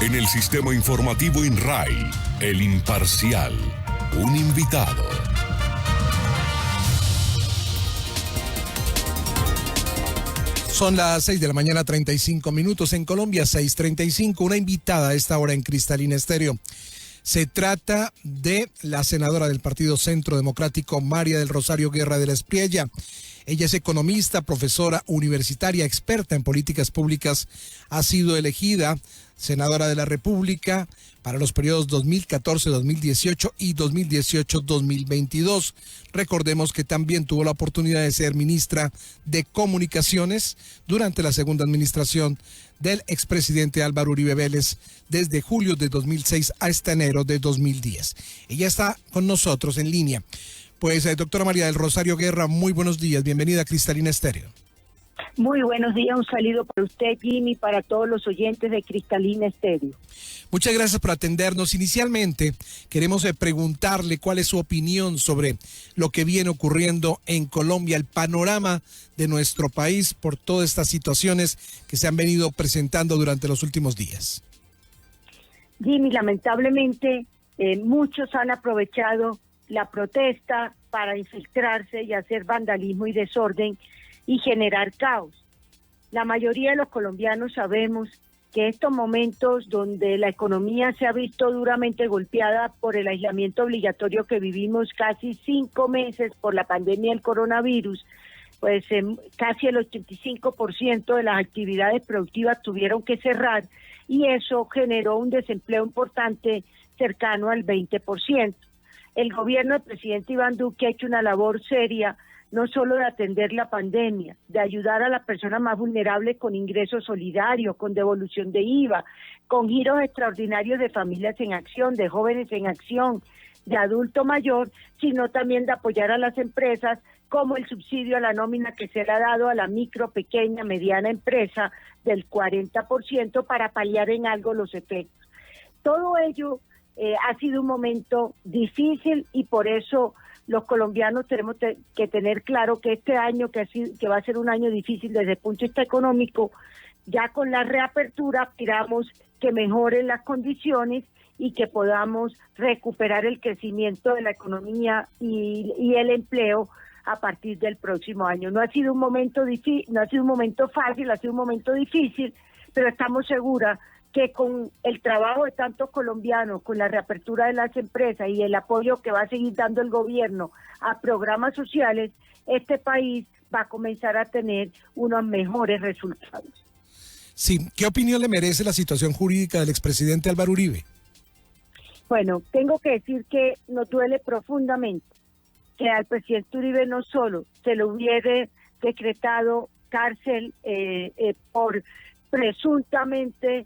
En el sistema informativo INRAI, El Imparcial, un invitado. Son las 6 de la mañana, 35 minutos en Colombia, 6:35. Una invitada a esta hora en Cristalina Estéreo. Se trata de la senadora del Partido Centro Democrático, María del Rosario Guerra de la Espriella. Ella es economista, profesora universitaria, experta en políticas públicas. Ha sido elegida senadora de la República para los periodos 2014-2018 y 2018-2022. Recordemos que también tuvo la oportunidad de ser ministra de Comunicaciones durante la segunda administración del expresidente Álvaro Uribe Vélez desde julio de 2006 hasta enero de 2010. Ella está con nosotros en línea. Pues, doctora María del Rosario Guerra, muy buenos días. Bienvenida a Cristalina Estéreo. Muy buenos días, un saludo para usted, Jimmy, para todos los oyentes de Cristalina Estéreo. Muchas gracias por atendernos. Inicialmente, queremos preguntarle cuál es su opinión sobre lo que viene ocurriendo en Colombia, el panorama de nuestro país por todas estas situaciones que se han venido presentando durante los últimos días. Jimmy, lamentablemente, muchos han aprovechado la protesta para infiltrarse y hacer vandalismo y desorden y generar caos. La mayoría de los colombianos sabemos que estos momentos donde la economía se ha visto duramente golpeada por el aislamiento obligatorio que vivimos casi 5 meses por la pandemia del coronavirus, pues casi el 85% de las actividades productivas tuvieron que cerrar y eso generó un desempleo importante cercano al 20%. El gobierno del presidente Iván Duque ha hecho una labor seria, no solo de atender la pandemia, de ayudar a las personas más vulnerables con ingresos solidarios, con devolución de IVA, con giros extraordinarios de familias en acción, de jóvenes en acción, de adulto mayor, sino también de apoyar a las empresas, como el subsidio a la nómina que se le ha dado a la micro, pequeña, mediana empresa del 40% para paliar en algo los efectos. Todo ello ha sido un momento difícil y por eso los colombianos tenemos que tener claro que este año, que va a ser un año difícil desde el punto de vista económico, ya con la reapertura aspiramos que mejoren las condiciones y que podamos recuperar el crecimiento de la economía y el empleo a partir del próximo año. No ha sido un momento no ha sido un momento fácil, ha sido un momento difícil, pero estamos seguras que con el trabajo de tantos colombianos, con la reapertura de las empresas y el apoyo que va a seguir dando el gobierno a programas sociales, este país va a comenzar a tener unos mejores resultados. Sí, ¿qué opinión le merece la situación jurídica del expresidente Álvaro Uribe? Bueno, tengo que decir que nos duele profundamente que al presidente Uribe no solo se le hubiera decretado cárcel por presuntamente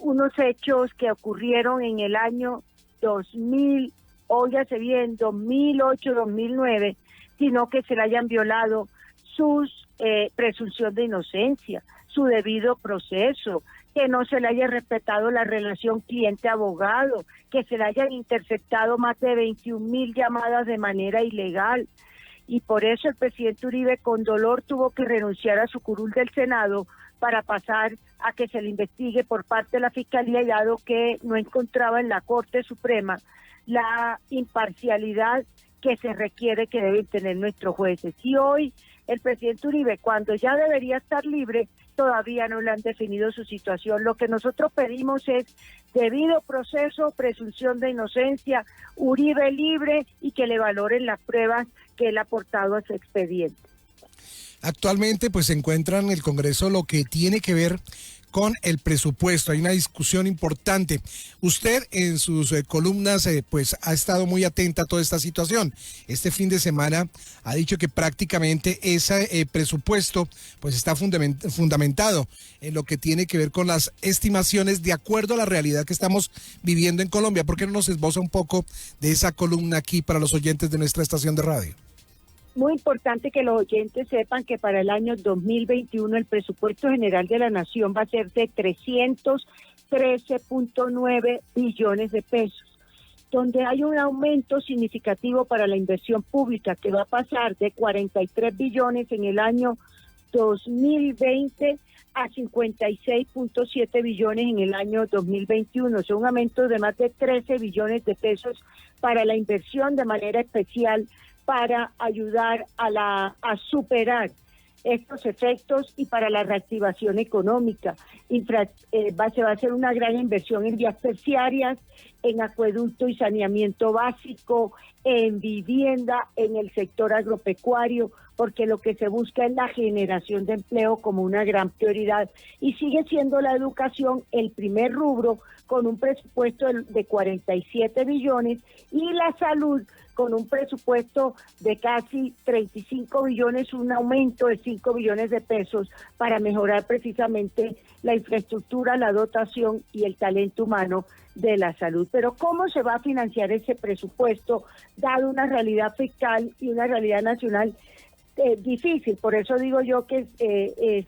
unos hechos que ocurrieron en el año 2000, óigase bien, 2008, 2009, sino que se le hayan violado sus presunción de inocencia, su debido proceso, que no se le haya respetado la relación cliente-abogado, que se le hayan interceptado más de 21,000 llamadas de manera ilegal. Y por eso el presidente Uribe con dolor tuvo que renunciar a su curul del Senado para pasar a que se le investigue por parte de la Fiscalía, dado que no encontraba en la Corte Suprema la imparcialidad que se requiere que deben tener nuestros jueces. Y hoy el presidente Uribe, cuando ya debería estar libre, todavía no le han definido su situación. Lo que nosotros pedimos es debido proceso, presunción de inocencia, Uribe libre y que le valoren las pruebas que él ha aportado a su expediente. Actualmente pues se encuentra en el Congreso lo que tiene que ver con el presupuesto. Hay una discusión importante. Usted en sus columnas pues ha estado muy atenta a toda esta situación. Este fin de semana ha dicho que prácticamente ese presupuesto pues está fundamentado en lo que tiene que ver con las estimaciones de acuerdo a la realidad que estamos viviendo en Colombia. ¿Por qué no nos esboza un poco de esa columna aquí para los oyentes de nuestra estación de radio? Muy importante que los oyentes sepan que para el año 2021 el presupuesto general de la Nación va a ser de 313.9 billones de pesos, donde hay un aumento significativo para la inversión pública que va a pasar de 43 billones en el año 2020 a 56.7 billones en el año 2021, o sea, un aumento de más de 13 billones de pesos para la inversión de manera especial para ayudar a superar estos efectos y para la reactivación económica. Se va a hacer una gran inversión en vías terciarias, en acueducto y saneamiento básico, en vivienda, en el sector agropecuario, porque lo que se busca es la generación de empleo como una gran prioridad. Y sigue siendo la educación el primer rubro, con un presupuesto de 47 billones, y la salud con un presupuesto de casi 35 billones, un aumento de 5 billones de pesos para mejorar precisamente la infraestructura, la dotación y el talento humano de la salud. Pero ¿cómo se va a financiar ese presupuesto, dado una realidad fiscal y una realidad nacional difícil? Por eso digo yo que es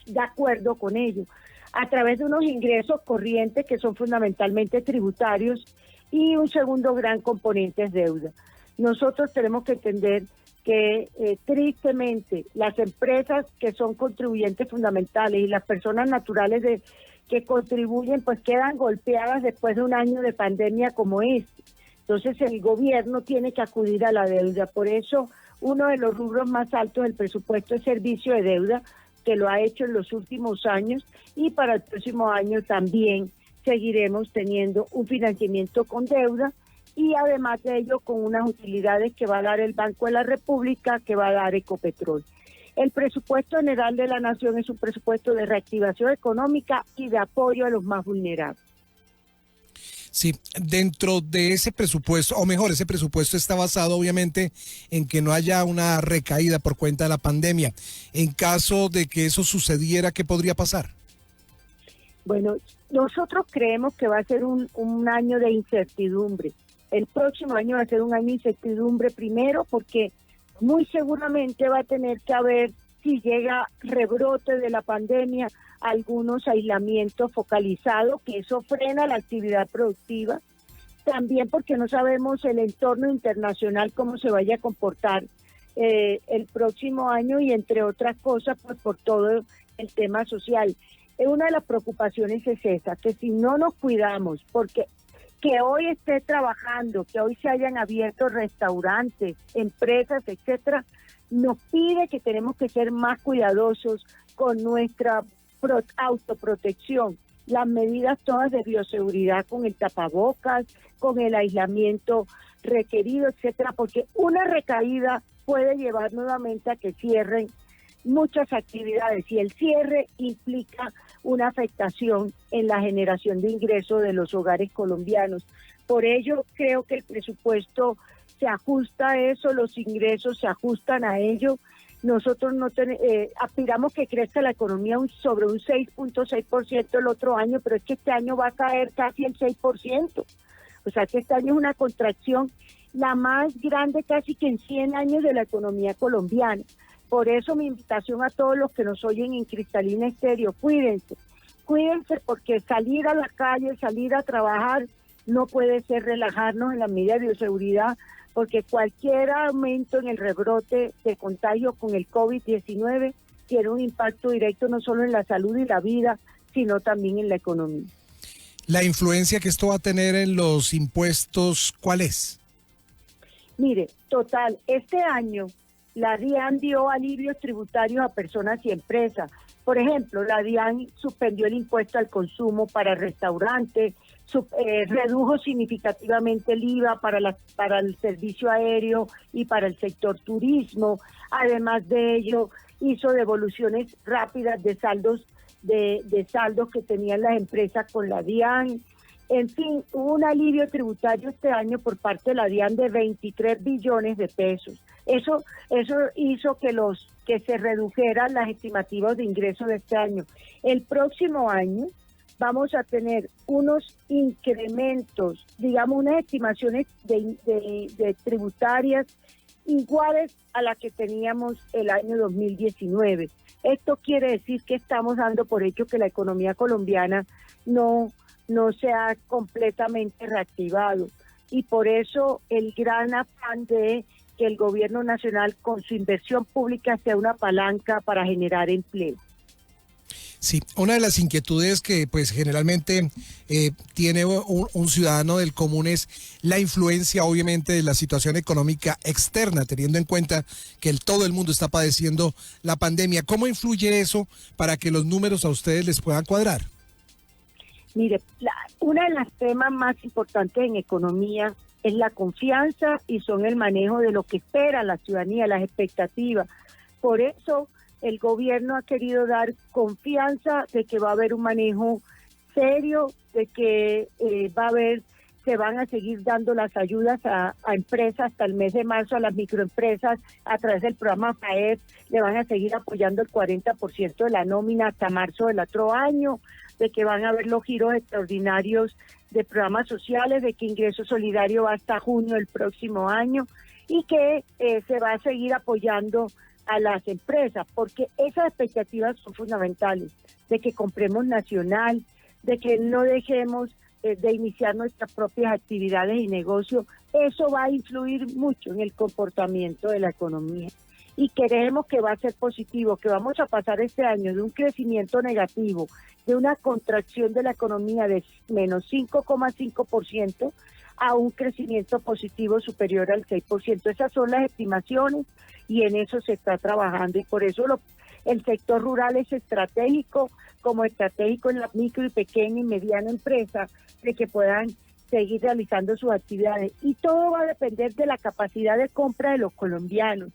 de acuerdo con ello, a través de unos ingresos corrientes que son fundamentalmente tributarios, y un segundo gran componente es deuda. Nosotros tenemos que entender que tristemente las empresas que son contribuyentes fundamentales y las personas naturales que contribuyen pues quedan golpeadas después de un año de pandemia como este. Entonces el gobierno tiene que acudir a la deuda. Por eso uno de los rubros más altos del presupuesto es servicio de deuda, que lo ha hecho en los últimos años, y para el próximo año también seguiremos teniendo un financiamiento con deuda, y además de ello con unas utilidades que va a dar el Banco de la República, que va a dar Ecopetrol. El presupuesto general de la Nación es un presupuesto de reactivación económica y de apoyo a los más vulnerables. Sí, dentro de ese presupuesto, o mejor, ese presupuesto está basado obviamente en que no haya una recaída por cuenta de la pandemia. En caso de que eso sucediera, ¿qué podría pasar? Bueno, nosotros creemos que va a ser un año de incertidumbre. El próximo año va a ser un año de incertidumbre, primero porque muy seguramente va a tener que haber, si llega rebrote de la pandemia, algunos aislamientos focalizados, que eso frena la actividad productiva. También porque no sabemos el entorno internacional cómo se vaya a comportar el próximo año, y entre otras cosas, pues por todo el tema social. Una de las preocupaciones es esa, que si no nos cuidamos, porque que hoy esté trabajando, que hoy se hayan abierto restaurantes, empresas, etcétera, nos pide que tenemos que ser más cuidadosos con nuestra autoprotección, las medidas todas de bioseguridad, con el tapabocas, con el aislamiento requerido, etcétera, porque una recaída puede llevar nuevamente a que cierren muchas actividades, y el cierre implica una afectación en la generación de ingresos de los hogares colombianos. Por ello, creo que el presupuesto se ajusta a eso, los ingresos se ajustan a ello. Nosotros aspiramos que crezca la economía sobre un 6.6% el otro año, pero es que este año va a caer casi el 6%. O sea que este año es una contracción la más grande casi que en 100 años de la economía colombiana. Por eso mi invitación a todos los que nos oyen en Cristalina Estéreo: cuídense porque salir a la calle, salir a trabajar, no puede ser relajarnos en la medida de bioseguridad, porque cualquier aumento en el rebrote de contagio con el COVID-19 tiene un impacto directo no solo en la salud y la vida, sino también en la economía. La influencia que esto va a tener en los impuestos, ¿cuál es? Mire, total, este año la DIAN dio alivios tributarios a personas y empresas. Por ejemplo, la DIAN suspendió el impuesto al consumo para restaurantes, redujo significativamente el IVA para el servicio aéreo y para el sector turismo. Además de ello, hizo devoluciones rápidas de saldos que tenían las empresas con la DIAN. En fin, hubo un alivio tributario este año por parte de la DIAN de 23 billones de pesos. Eso hizo que se redujeran las estimativas de ingresos de este año. El próximo año vamos a tener unos incrementos, digamos, unas estimaciones de tributarias iguales a las que teníamos el año 2019. Esto quiere decir que estamos dando por hecho que la economía colombiana no se ha completamente reactivado, y por eso el gran afán de que el gobierno nacional con su inversión pública sea una palanca para generar empleo. Sí, una de las inquietudes que pues generalmente tiene un ciudadano del común es la influencia obviamente de la situación económica externa, teniendo en cuenta que todo el mundo está padeciendo la pandemia. ¿Cómo influye eso para que los números a ustedes les puedan cuadrar? Mire, uno de los temas más importantes en economía es la confianza y son el manejo de lo que espera la ciudadanía, las expectativas. Por eso el gobierno ha querido dar confianza de que va a haber un manejo serio, de que se van a seguir dando las ayudas a empresas hasta el mes de marzo, a las microempresas a través del programa FAEP, le van a seguir apoyando el 40% de la nómina hasta marzo del otro año, de que van a haber los giros extraordinarios de programas sociales, de que Ingreso Solidario va hasta junio del próximo año y que se va a seguir apoyando a las empresas, porque esas expectativas son fundamentales, de que compremos nacional, de que no dejemos de iniciar nuestras propias actividades y negocios. Eso va a influir mucho en el comportamiento de la economía y creemos que va a ser positivo, que vamos a pasar este año de un crecimiento negativo, de una contracción de la economía de menos 5,5% a un crecimiento positivo superior al 6%. Esas son las estimaciones y en eso se está trabajando y por eso el sector rural es estratégico, como estratégico en la micro y pequeña y mediana empresa, de que puedan seguir realizando sus actividades. Y todo va a depender de la capacidad de compra de los colombianos.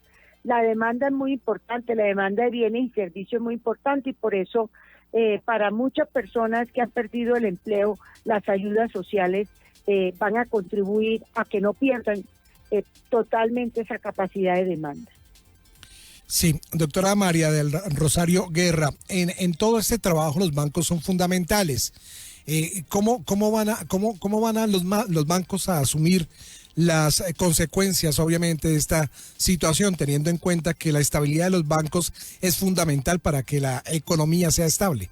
La demanda es muy importante, la demanda de bienes y servicios es muy importante y por eso para muchas personas que han perdido el empleo, las ayudas sociales van a contribuir a que no pierdan totalmente esa capacidad de demanda. Sí, doctora María del Rosario Guerra, en todo este trabajo los bancos son fundamentales. ¿Cómo van a los bancos a asumir las consecuencias, obviamente, de esta situación, teniendo en cuenta que la estabilidad de los bancos es fundamental para que la economía sea estable?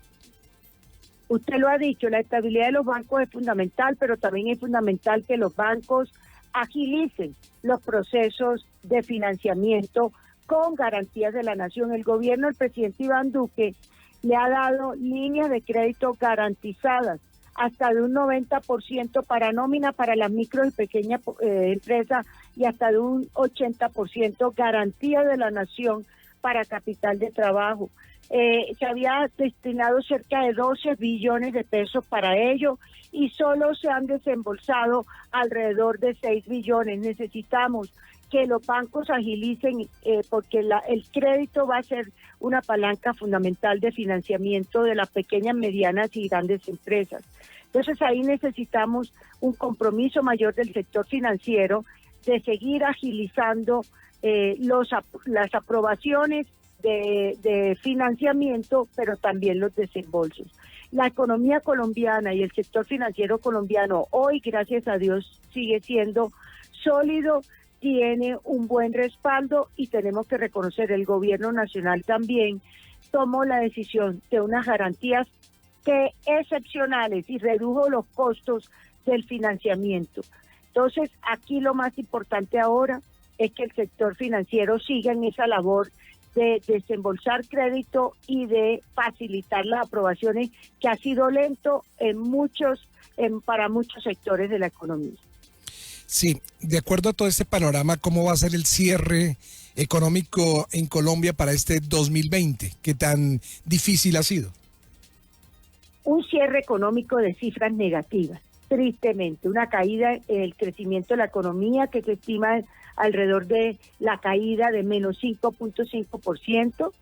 Usted lo ha dicho, la estabilidad de los bancos es fundamental, pero también es fundamental que los bancos agilicen los procesos de financiamiento con garantías de la nación. El gobierno del presidente Iván Duque le ha dado líneas de crédito garantizadas hasta de un 90% para nómina para las micro y pequeñas empresas y hasta de un 80% garantía de la nación para capital de trabajo. Se había destinado cerca de 12 billones de pesos para ello y solo se han desembolsado alrededor de 6 billones. Necesitamos que los bancos agilicen porque el crédito va a ser una palanca fundamental de financiamiento de las pequeñas, medianas y grandes empresas. Entonces ahí necesitamos un compromiso mayor del sector financiero de seguir agilizando las aprobaciones de financiamiento, pero también los desembolsos. La economía colombiana y el sector financiero colombiano hoy, gracias a Dios, sigue siendo sólido, tiene un buen respaldo y tenemos que reconocer, el gobierno nacional también tomó la decisión de unas garantías excepcionales y redujo los costos del financiamiento. Entonces, aquí lo más importante ahora es que el sector financiero siga en esa labor de desembolsar crédito y de facilitar las aprobaciones, que ha sido lento para muchos sectores de la economía. Sí, de acuerdo a todo este panorama, ¿cómo va a ser el cierre económico en Colombia para este 2020? ¿Qué tan difícil ha sido? Un cierre económico de cifras negativas, tristemente, una caída en el crecimiento de la economía que se estima alrededor de la caída de menos 5.5%,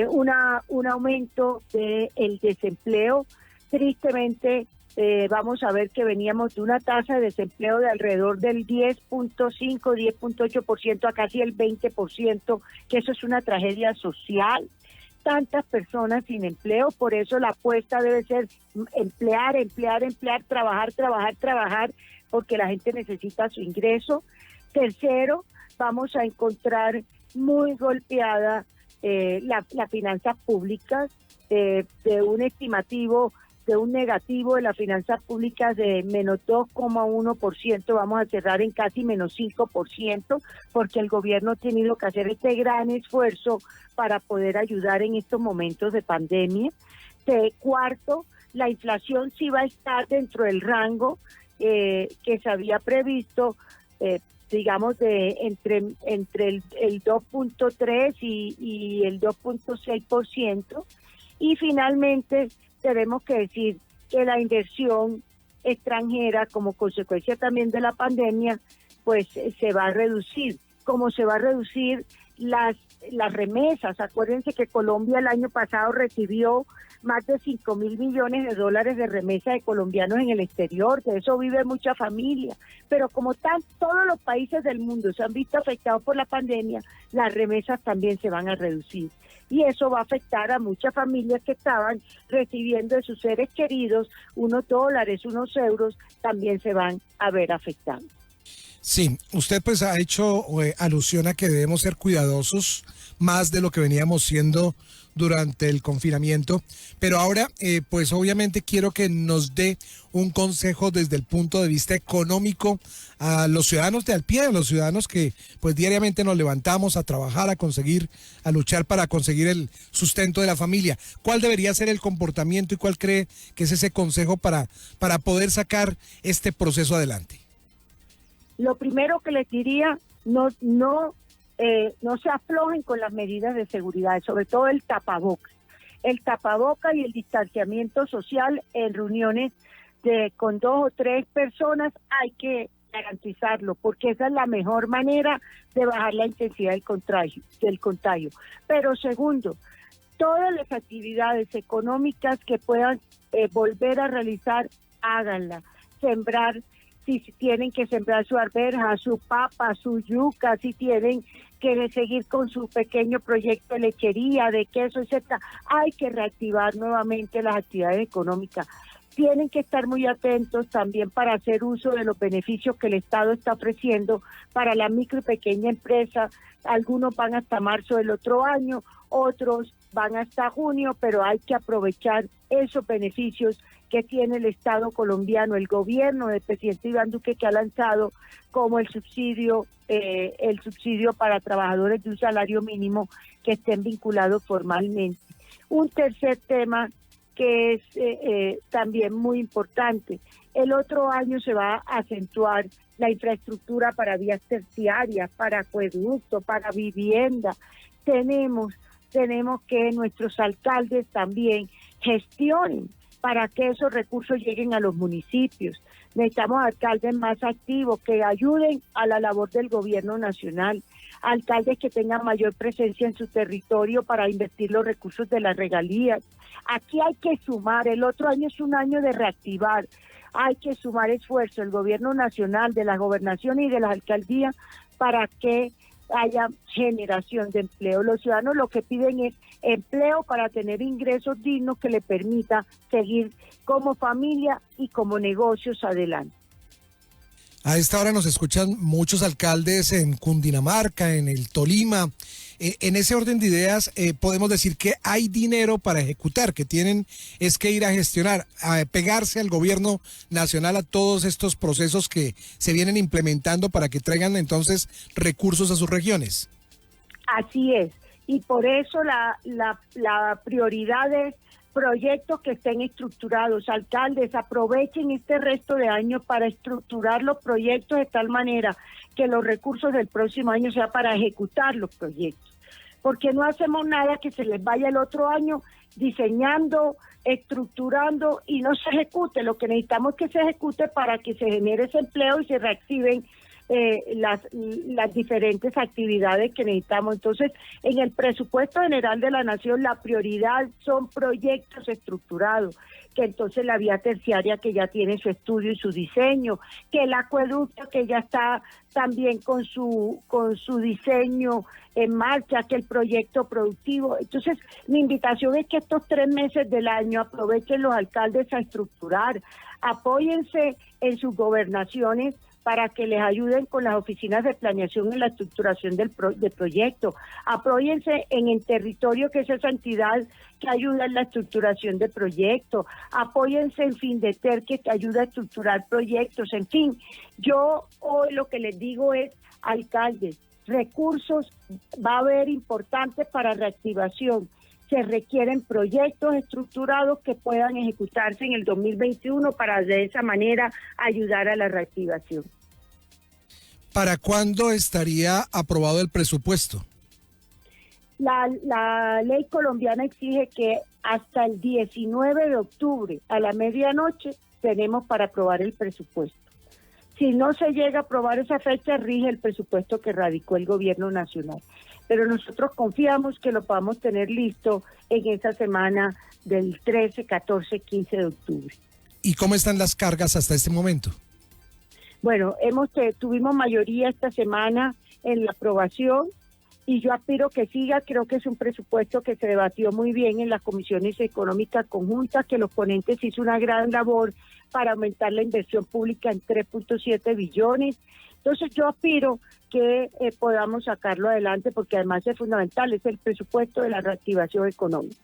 un aumento del desempleo. Tristemente, vamos a ver que veníamos de una tasa de desempleo de alrededor del 10.5, 10.8% a casi el 20%, que eso es una tragedia social. Tantas personas sin empleo, por eso la apuesta debe ser emplear, trabajar, porque la gente necesita su ingreso. Tercero, vamos a encontrar muy golpeada las finanzas públicas, de un estimativo, de un negativo de las finanzas públicas de menos 2,1%, vamos a cerrar en casi menos 5%, porque el gobierno ha tenido que hacer este gran esfuerzo para poder ayudar en estos momentos de pandemia. Cuarto, la inflación sí va a estar dentro del rango que se había previsto, digamos, entre el 2.3 y el 2.6%. Y finalmente, tenemos que decir que la inversión extranjera, como consecuencia también de la pandemia, pues se va a reducir. Como se va a reducir las remesas. Acuérdense que Colombia el año pasado recibió más de 5.000 millones de dólares de remesas de colombianos en el exterior, de eso vive mucha familia, pero como todos los países del mundo se han visto afectados por la pandemia, las remesas también se van a reducir, y eso va a afectar a muchas familias que estaban recibiendo de sus seres queridos unos dólares, unos euros, también se van a ver afectados. Sí, usted pues ha hecho alusión a que debemos ser cuidadosos más de lo que veníamos siendo durante el confinamiento, pero ahora pues obviamente quiero que nos dé un consejo desde el punto de vista económico a los ciudadanos de al pie, a los ciudadanos que pues diariamente nos levantamos a trabajar, a luchar para conseguir el sustento de la familia. ¿Cuál debería ser el comportamiento y cuál cree que es ese consejo para poder sacar este proceso adelante? Lo primero que les diría, no se aflojen con las medidas de seguridad, sobre todo el tapaboca. El tapaboca y el distanciamiento social en reuniones con 2 o 3 personas hay que garantizarlo, porque esa es la mejor manera de bajar la intensidad del contagio. Pero segundo, todas las actividades económicas que puedan volver a realizar, háganla. Sembrar, si tienen que sembrar su arveja, su papa, su yuca, si tienen que seguir con su pequeño proyecto de lechería, de queso, etcétera, hay que reactivar nuevamente las actividades económicas. Tienen que estar muy atentos también para hacer uso de los beneficios que el Estado está ofreciendo para la micro y pequeña empresa. Algunos van hasta marzo del otro año, otros van hasta junio, pero hay que aprovechar esos beneficios que tiene el Estado colombiano, el gobierno del presidente Iván Duque, que ha lanzado como el subsidio para trabajadores de un salario mínimo que estén vinculados formalmente. Un tercer tema que es también muy importante, el otro año se va a acentuar la infraestructura para vías terciarias, para acueducto, para vivienda. Tenemos que nuestros alcaldes también gestionen para que esos recursos lleguen a los municipios. Necesitamos alcaldes más activos que ayuden a la labor del gobierno nacional, alcaldes que tengan mayor presencia en su territorio para invertir los recursos de las regalías. Aquí hay que sumar, el otro año es un año de reactivar, hay que sumar esfuerzo del gobierno nacional, de las gobernaciones y de las alcaldías para que haya generación de empleo. Los ciudadanos lo que piden es empleo para tener ingresos dignos que le permita seguir como familia y como negocios adelante. A esta hora nos escuchan muchos alcaldes en Cundinamarca, en el Tolima. En ese orden de ideas, podemos decir que hay dinero para ejecutar, que tienen es que ir a gestionar, a pegarse al gobierno nacional a todos estos procesos que se vienen implementando para que traigan entonces recursos a sus regiones. Así es, y por eso la prioridad es proyectos que estén estructurados. Alcaldes, aprovechen este resto de año para estructurar los proyectos de tal manera que los recursos del próximo año sea para ejecutar los proyectos. Porque no hacemos nada que se les vaya el otro año diseñando, estructurando y no se ejecute. Lo que necesitamos es que se ejecute para que se genere ese empleo y se reactiven las diferentes actividades que necesitamos. Entonces, en el presupuesto general de la Nación, la prioridad son proyectos estructurados, que entonces la vía terciaria que ya tiene su estudio y su diseño, que el acueducto que ya está también con su diseño en marcha, que el proyecto productivo. Entonces, mi invitación es que estos 3 meses del año aprovechen los alcaldes a estructurar, apóyense en sus gobernaciones para que les ayuden con las oficinas de planeación en la estructuración del proyecto. Apóyense en el territorio, que es esa entidad que ayuda en la estructuración de proyectos. Apóyense en Findeter, que te ayuda a estructurar proyectos. En fin, yo hoy lo que les digo es, alcaldes, recursos va a haber importantes para reactivación. se requieren proyectos estructurados que puedan ejecutarse en el 2021 para de esa manera ayudar a la reactivación. ¿Para cuándo estaría aprobado el presupuesto? La ley colombiana exige que hasta el 19 de octubre a la medianoche tenemos para aprobar el presupuesto. Si no se llega a aprobar esa fecha, rige el presupuesto que radicó el gobierno nacional. Pero nosotros confiamos que lo podamos tener listo en esa semana del 13, 14, 15 de octubre. ¿Y cómo están las cargas hasta este momento? Bueno, tuvimos mayoría esta semana en la aprobación y yo aspiro que siga. Creo que es un presupuesto que se debatió muy bien en las comisiones económicas conjuntas, que los ponentes hizo una gran labor para aumentar la inversión pública en 3.7 billones. Entonces yo aspiro que podamos sacarlo adelante porque además es fundamental, es el presupuesto de la reactivación económica.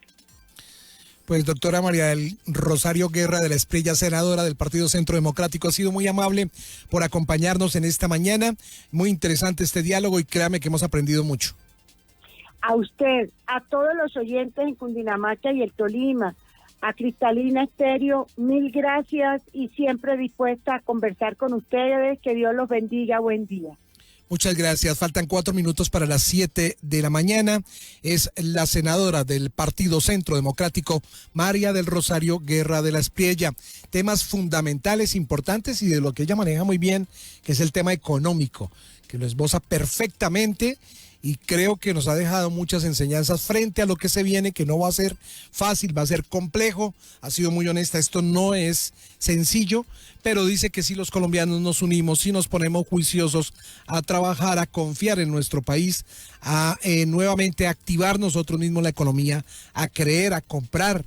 Pues doctora María del Rosario Guerra de la Espriella, senadora del Partido Centro Democrático, ha sido muy amable por acompañarnos en esta mañana. Muy interesante este diálogo y créame que hemos aprendido mucho. A usted, a todos los oyentes en Cundinamarca y el Tolima, a Cristalina Estéreo, mil gracias y siempre dispuesta a conversar con ustedes. Que Dios los bendiga. Buen día. Muchas gracias. Faltan 4 minutos para las 7 de la mañana. Es la senadora del Partido Centro Democrático, María del Rosario Guerra de la Espriella. Temas fundamentales, importantes y de lo que ella maneja muy bien, que es el tema económico, que lo esboza perfectamente y creo que nos ha dejado muchas enseñanzas frente a lo que se viene, que no va a ser fácil, va a ser complejo. Ha sido muy honesta, esto no es sencillo, pero dice que si los colombianos nos unimos, si nos ponemos juiciosos a trabajar, a confiar en nuestro país, a nuevamente activar nosotros mismos la economía, a creer, a comprar,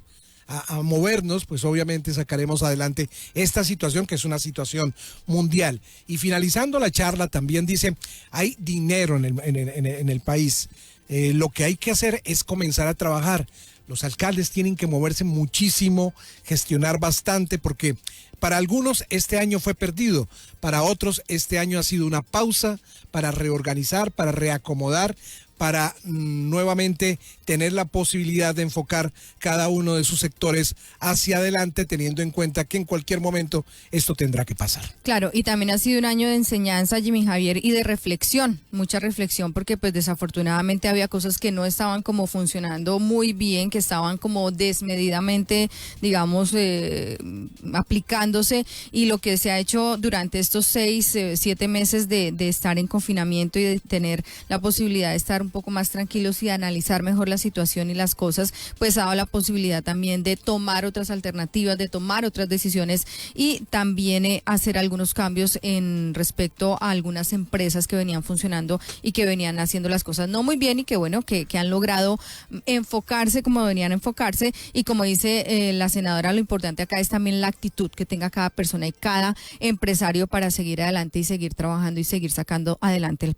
a movernos, pues obviamente sacaremos adelante esta situación que es una situación mundial. Y finalizando la charla también dice, hay dinero en el país, lo que hay que hacer es comenzar a trabajar. Los alcaldes tienen que moverse muchísimo, gestionar bastante, porque para algunos este año fue perdido, para otros este año ha sido una pausa para reorganizar, para reacomodar, para nuevamente tener la posibilidad de enfocar cada uno de sus sectores hacia adelante, teniendo en cuenta que en cualquier momento esto tendrá que pasar. Claro, y también ha sido un año de enseñanza, Jimmy Javier, y de reflexión, mucha reflexión, porque pues desafortunadamente había cosas que no estaban como funcionando muy bien, que estaban como desmedidamente, digamos, aplicándose, y lo que se ha hecho durante estos 6, 7 meses de estar en confinamiento y de tener la posibilidad de estar un poco más tranquilos y analizar mejor la situación y las cosas, pues ha dado la posibilidad también de tomar otras alternativas, de tomar otras decisiones y también hacer algunos cambios en respecto a algunas empresas que venían funcionando y que venían haciendo las cosas no muy bien y que bueno, que han logrado enfocarse como venían a enfocarse, y como dice la senadora, lo importante acá es también la actitud que tenga cada persona y cada empresario para seguir adelante y seguir trabajando y seguir sacando adelante el país.